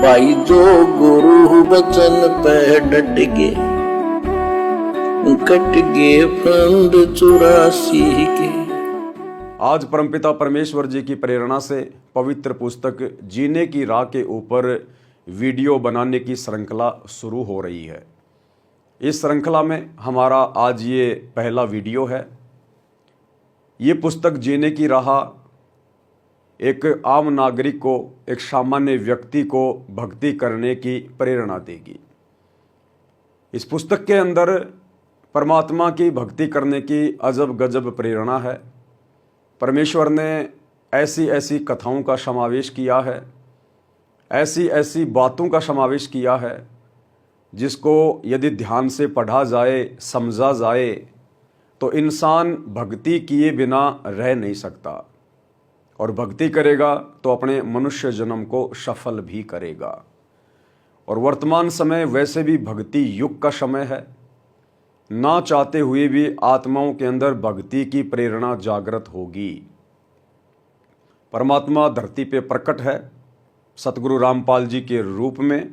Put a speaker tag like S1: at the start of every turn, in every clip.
S1: भाई जो गुरु बचन पे डट गए, कट गए फंद 84 के।
S2: आज परमपिता परमेश्वर जी की प्रेरणा से पवित्र पुस्तक जीने की राह के ऊपर वीडियो बनाने की श्रृंखला शुरू हो रही है। इस श्रृंखला में हमारा आज ये पहला वीडियो है। ये पुस्तक जीने की राह एक आम नागरिक को, एक सामान्य व्यक्ति को भक्ति करने की प्रेरणा देगी। इस पुस्तक के अंदर परमात्मा की भक्ति करने की अजब गजब प्रेरणा है। परमेश्वर ने ऐसी ऐसी कथाओं का समावेश किया है, ऐसी ऐसी बातों का समावेश किया है जिसको यदि ध्यान से पढ़ा जाए, समझा जाए तो इंसान भक्ति किए बिना रह नहीं सकता, और भक्ति करेगा तो अपने मनुष्य जन्म को सफल भी करेगा। और वर्तमान समय वैसे भी भक्ति युग का समय है। ना चाहते हुए भी आत्माओं के अंदर भक्ति की प्रेरणा जागृत होगी। परमात्मा धरती पे प्रकट है सतगुरु रामपाल जी के रूप में,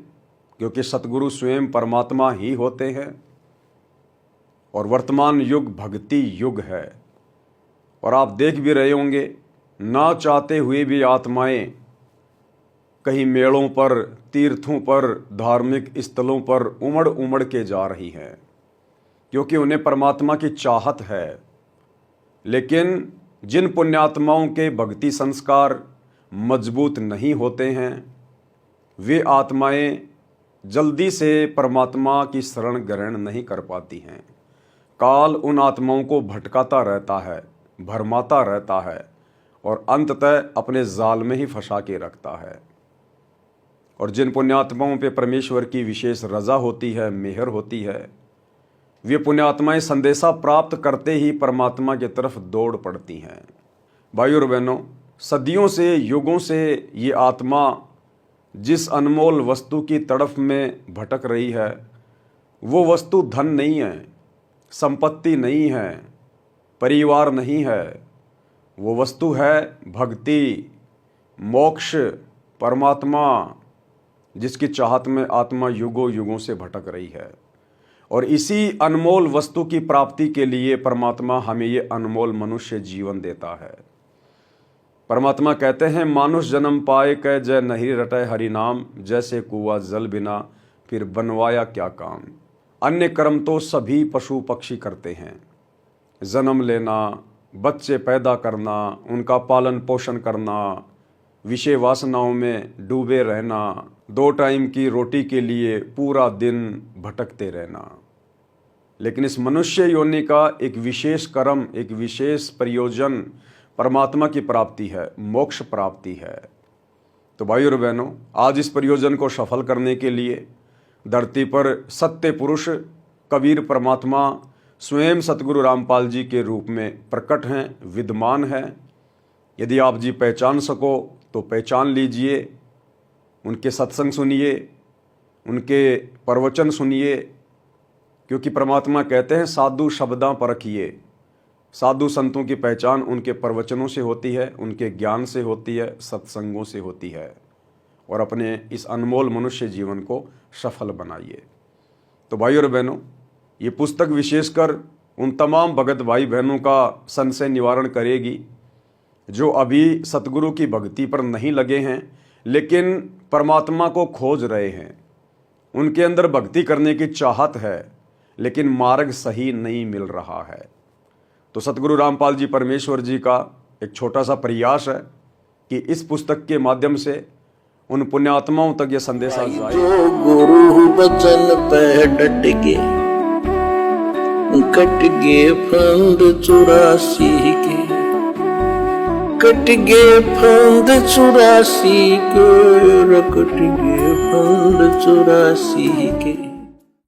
S2: क्योंकि सतगुरु स्वयं परमात्मा ही होते हैं। और वर्तमान युग भक्ति युग है। और आप देख भी रहे होंगे, ना चाहते हुए भी आत्माएं कहीं मेलों पर, तीर्थों पर, धार्मिक स्थलों पर उमड़ उमड़ के जा रही हैं, क्योंकि उन्हें परमात्मा की चाहत है। लेकिन जिन पुण्यात्माओं के भक्ति संस्कार मजबूत नहीं होते हैं, वे आत्माएं जल्दी से परमात्मा की शरण ग्रहण नहीं कर पाती हैं। काल उन आत्माओं को भटकाता रहता है, भरमाता रहता है और अंततः अपने जाल में ही फंसा के रखता है। और जिन पुण्यात्माओं पे परमेश्वर की विशेष रजा होती है, मेहर होती है, वे पुण्यात्माएं संदेशा प्राप्त करते ही परमात्मा की तरफ दौड़ पड़ती हैं। भाइयों और बहनों, सदियों से, युगों से ये आत्मा जिस अनमोल वस्तु की तड़फ में भटक रही है, वो वस्तु धन नहीं है, संपत्ति नहीं है, परिवार नहीं है। वो वस्तु है भक्ति, मोक्ष, परमात्मा, जिसकी चाहत में आत्मा युगों युगों से भटक रही है। और इसी अनमोल वस्तु की प्राप्ति के लिए परमात्मा हमें ये अनमोल मनुष्य जीवन देता है। परमात्मा कहते हैं, मानुष जन्म पाए कै जय नहीं रटे हरि नाम, जैसे कुआं जल बिना फिर बनवाया क्या काम। अन्य कर्म तो सभी पशु पक्षी करते हैं, जन्म लेना, बच्चे पैदा करना, उनका पालन पोषण करना, विषय वासनाओं में डूबे रहना, 2 टाइम की रोटी के लिए पूरा दिन भटकते रहना। लेकिन इस मनुष्य योनि का एक विशेष कर्म, एक विशेष प्रयोजन परमात्मा की प्राप्ति है, मोक्ष प्राप्ति है। तो भाइयों और बहनों, आज इस प्रयोजन को सफल करने के लिए धरती पर सत्य पुरुष कबीर परमात्मा स्वयं सतगुरु रामपाल जी के रूप में प्रकट हैं, विद्यमान हैं। यदि आप जी पहचान सको तो पहचान लीजिए, उनके सत्संग सुनिए, उनके प्रवचन सुनिए, क्योंकि परमात्मा कहते हैं साधु शब्दां परखिए। साधु संतों की पहचान उनके प्रवचनों से होती है, उनके ज्ञान से होती है, सत्संगों से होती है। और अपने इस अनमोल मनुष्य जीवन को सफल बनाइए। तो भाइयों और बहनों, ये पुस्तक विशेषकर उन तमाम भगत भाई बहनों का संशय निवारण करेगी जो अभी सतगुरु की भक्ति पर नहीं लगे हैं, लेकिन परमात्मा को खोज रहे हैं। उनके अंदर भक्ति करने की चाहत है, लेकिन मार्ग सही नहीं मिल रहा है। तो सतगुरु रामपाल जी परमेश्वर जी का एक छोटा सा प्रयास है कि इस पुस्तक के माध्यम से उन पुण्यात्माओं तक ये संदेश जाए।
S1: जो गुरु बचन पे डट गए, कट गए फंद 84 के, कट गए फंद 84 के, कट गए फंद 84 के।